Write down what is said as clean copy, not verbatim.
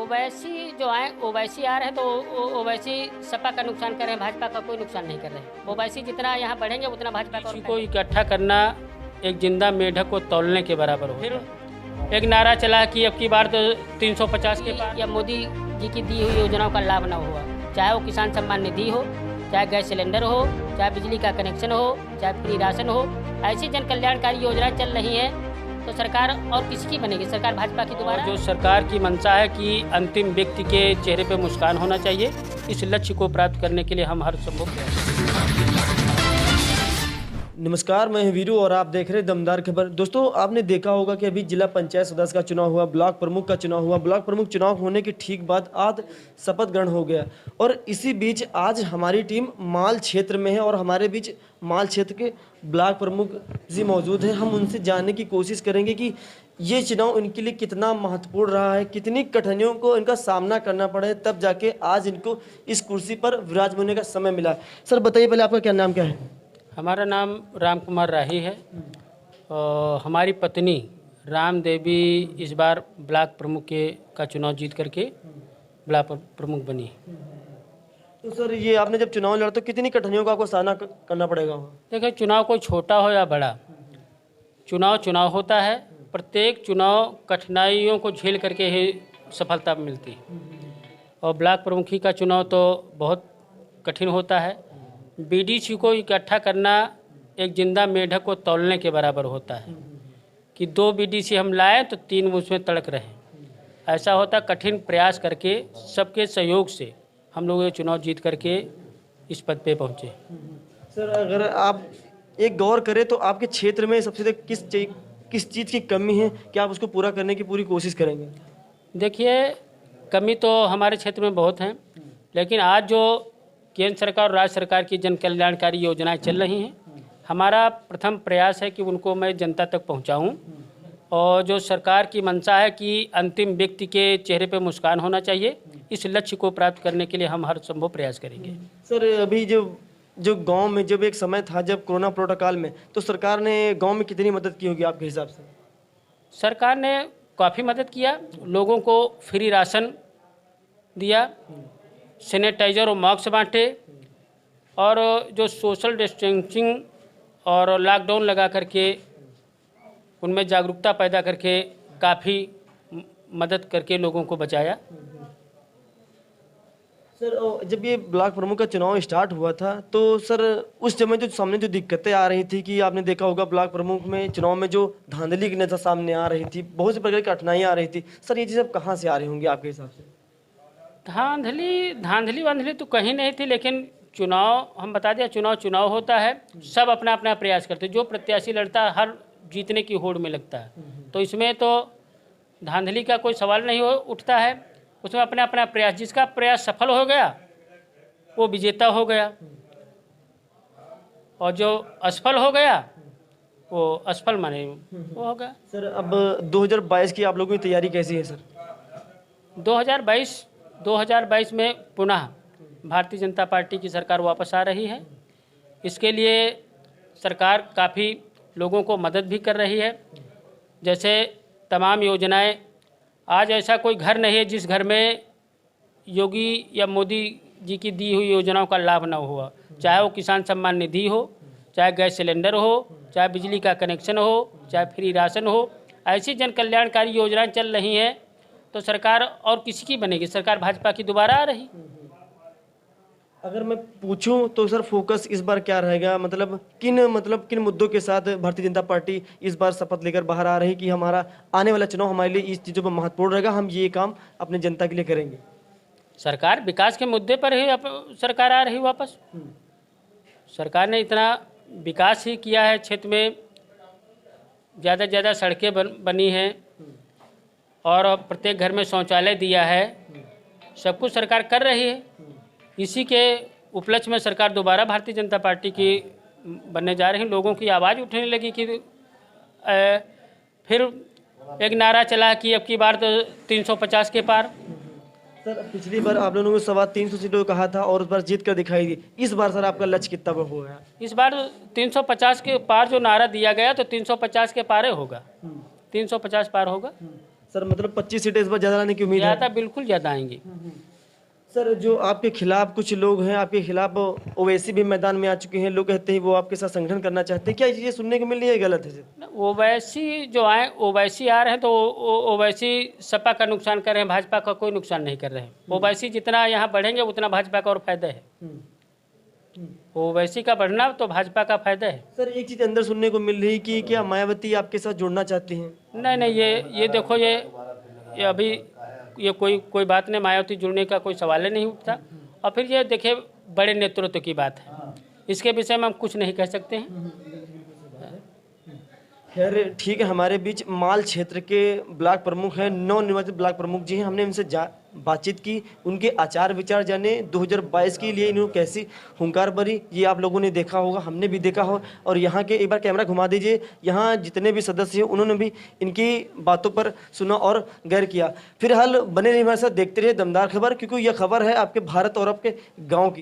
ओवैसी जो आए ओवैसी आ रहे हैं तो ओवैसी सपा का नुकसान कर रहे हैं, भाजपा का कोई नुकसान नहीं कर रहे हैं। ओवैसी जितना यहाँ बढ़ेंगे उतना भाजपा का को इकट्ठा करना एक जिंदा मेढक को तौलने के बराबर हो। फिर एक नारा चला कि अब की बार तो 350 के पार या मोदी जी की दी हुई योजनाओं का लाभ न हुआ, चाहे वो किसान सम्मान निधि हो, चाहे गैस सिलेंडर हो, चाहे बिजली का कनेक्शन हो, चाहे फ्री राशन हो, ऐसी जन कल्याणकारी योजनाएं चल रही हैं। तो सरकार और किसकी बनेगी? सरकार भाजपा की दोबारा। जो सरकार की मंशा है कि अंतिम व्यक्ति के चेहरे पे मुस्कान होना चाहिए, इस लक्ष्य को प्राप्त करने के लिए हम हर संभव नमस्कार, मैं वीरू और आप देख रहे हैं दमदार खबर। दोस्तों, आपने देखा होगा कि अभी जिला पंचायत सदस्य का चुनाव हुआ, ब्लॉक प्रमुख का चुनाव हुआ। ब्लॉक प्रमुख चुनाव होने के ठीक बाद आज शपथ ग्रहण हो गया और इसी बीच आज हमारी टीम माल क्षेत्र में है और हमारे बीच माल क्षेत्र के ब्लॉक प्रमुख जी मौजूद हैं। हम उनसे जानने की कोशिश करेंगे कि ये चुनाव इनके लिए कितना महत्वपूर्ण रहा है, कितनी कठिनाइयों को इनका सामना करना पड़ा है, तब जाके आज इनको इस कुर्सी पर विराज होने का समय मिला। सर बताइए, पहले आपका क्या नाम क्या है? हमारा नाम राम कुमार राही है और हमारी पत्नी राम देवी इस बार ब्लॉक प्रमुख का चुनाव जीत करके ब्लॉक प्रमुख बनी। तो सर, ये आपने जब चुनाव लड़ा तो कितनी कठिनाइयों का आपको सामना करना पड़ेगा? देखिए, चुनाव कोई छोटा हो या बड़ा, चुनाव होता है। प्रत्येक चुनाव कठिनाइयों को झेल करके ही सफलता मिलती है और ब्लॉक प्रमुखी का चुनाव तो बहुत कठिन होता है। बीडीसी को इकट्ठा करना एक जिंदा मेढक को तौलने के बराबर होता है कि 2 बीडीसी हम लाएं तो 3 उसमें तड़क रहे। ऐसा होता, कठिन प्रयास करके सबके सहयोग से हम लोग ये चुनाव जीत करके इस पद पे पहुँचे। सर, अगर आप एक गौर करें तो आपके क्षेत्र में सबसे ज़्यादा किस चीज़ की कमी है, क्या आप उसको पूरा करने की पूरी कोशिश करेंगे? देखिए, कमी तो हमारे क्षेत्र में बहुत हैं, लेकिन आज जो केंद्र सरकार और राज्य सरकार की जन कल्याणकारी योजनाएं चल रही हैं, हमारा प्रथम प्रयास है कि उनको मैं जनता तक पहुंचाऊं और जो सरकार की मंशा है कि अंतिम व्यक्ति के चेहरे पे मुस्कान होना चाहिए, इस लक्ष्य को प्राप्त करने के लिए हम हर संभव प्रयास करेंगे। सर, अभी जो गांव में जब एक समय था जब कोरोना प्रोटोकॉल में, तो सरकार ने गांव में कितनी मदद की होगी आपके हिसाब से? सरकार ने काफ़ी मदद किया, लोगों को फ्री राशन दिया, सैनिटाइजर और मास्क बांटे और जो सोशल डिस्टेंसिंग और लॉकडाउन लगा करके उनमें जागरूकता पैदा करके काफ़ी मदद करके लोगों को बचाया। सर, जब ये ब्लॉक प्रमुख का चुनाव स्टार्ट हुआ था तो सर उस समय जो सामने जो दिक्कतें आ रही थी कि आपने देखा होगा ब्लॉक प्रमुख में चुनाव में जो धांधली की नजर सामने आ रही थी, बहुत सी प्रकार की कठिनाइयाँ आ रही थी। सर, ये चीज़ अब कहाँ से आ रही होंगी आपके हिसाब से? धांधली तो कहीं नहीं थी, लेकिन चुनाव हम बता दिया, चुनाव होता है, सब अपना अपना प्रयास करते, जो प्रत्याशी लड़ता है हर जीतने की होड़ में लगता है, तो इसमें तो धांधली का कोई सवाल नहीं उठता है। उसमें अपना अपना प्रयास, जिसका प्रयास सफल हो गया वो विजेता हो गया और जो असफल हो गया वो असफल माने वो हो गया। सर, अब 2022 की आप लोगों की तैयारी कैसी है? सर, 2022 में पुनः भारतीय जनता पार्टी की सरकार वापस आ रही है। इसके लिए सरकार काफ़ी लोगों को मदद भी कर रही है। जैसे तमाम योजनाएं, आज ऐसा कोई घर नहीं है जिस घर में योगी या मोदी जी की दी हुई योजनाओं का लाभ न हुआ, चाहे वो किसान सम्मान निधि हो, चाहे गैस सिलेंडर हो, चाहे बिजली का कनेक्शन हो, चाहे फ्री राशन हो, ऐसी जन कल्याणकारी योजनाएं चल रही हैं। तो सरकार और किसी की बनेगी? सरकार भाजपा की दोबारा आ रही। अगर मैं पूछूं तो सर फोकस इस बार क्या रहेगा? मतलब किन मुद्दों के साथ भारतीय जनता पार्टी इस बार शपथ लेकर बाहर आ रही कि हमारा आने वाला चुनाव हमारे लिए इस चीज़ों पर महत्वपूर्ण रहेगा, हम ये काम अपने जनता के लिए करेंगे? सरकार विकास के मुद्दे पर ही सरकार आ रही वापस। सरकार ने इतना विकास ही किया है, क्षेत्र में ज़्यादा से ज़्यादा सड़कें बनी हैं और प्रत्येक घर में शौचालय दिया है, सब कुछ सरकार कर रही है। इसी के उपलक्ष्य में सरकार दोबारा भारतीय जनता पार्टी की बनने जा रही है। लोगों की आवाज़ उठने लगी कि फिर एक नारा चला कि अब की बार तो 350 के पार। सर, पिछली बार आप लोगों ने 350 सीटों कहा था और उस बार जीत कर दिखाई दी। इस बार सर आपका लक्ष्य कितना हो गया? इस बार 350 के पार जो नारा दिया गया तो 350 के पार होगा, 350 पार होगा। सर मतलब 25 सीटें इस बार ज़्यादा लाने की उम्मीद है? ज़्यादा बिल्कुल ज़्यादा आएंगी। सर जो आपके खिलाफ कुछ लोग हैं, आपके खिलाफ ओवैसी भी मैदान में आ चुके हैं, लोग कहते हैं वो आपके साथ संगठन करना चाहते हैं, क्या ये चीज़ें सुनने को मिल रही है, गलत है सर? ओवैसी जो आए, ओवैसी आ रहे हैं तो ओवैसी सपा का नुकसान कर रहे हैं, भाजपा का कोई नुकसान नहीं कर रहे हैं। ओवैसी जितना यहाँ बढ़ेंगे उतना भाजपा का और फायदा है। ओवैसी का बढ़ना तो भाजपा का फायदा है। सर एक चीज़ अंदर सुनने को मिल रही कि क्या मायावती आपके साथ जुड़ना चाहती हैं? नहीं नहीं, ये देखो, ये अभी ये कोई बात नहीं, मायावती जुड़ने का कोई सवाल ही नहीं उठता। और फिर ये देखिए, बड़े नेतृत्व की बात है, इसके विषय में हम कुछ नहीं कह सकते हैं। खैर ठीक है, हमारे बीच माल क्षेत्र के ब्लॉक प्रमुख हैं, नवनिर्वाचित ब्लॉक प्रमुख जी हैं। हमने उनसे बातचीत की, उनके आचार विचार जाने, 2022 के लिए इन्होंने कैसी हुंकार भरी, ये आप लोगों ने देखा होगा, हमने भी देखा हो। और यहाँ के एक बार कैमरा घुमा दीजिए, यहाँ जितने भी सदस्य हैं उन्होंने भी इनकी बातों पर सुना और गौर किया। फिलहाल बने रहिए हमारे साथ, देखते रहिए दमदार खबर, क्योंकि यह खबर है आपके भारत और आपके गाँव की।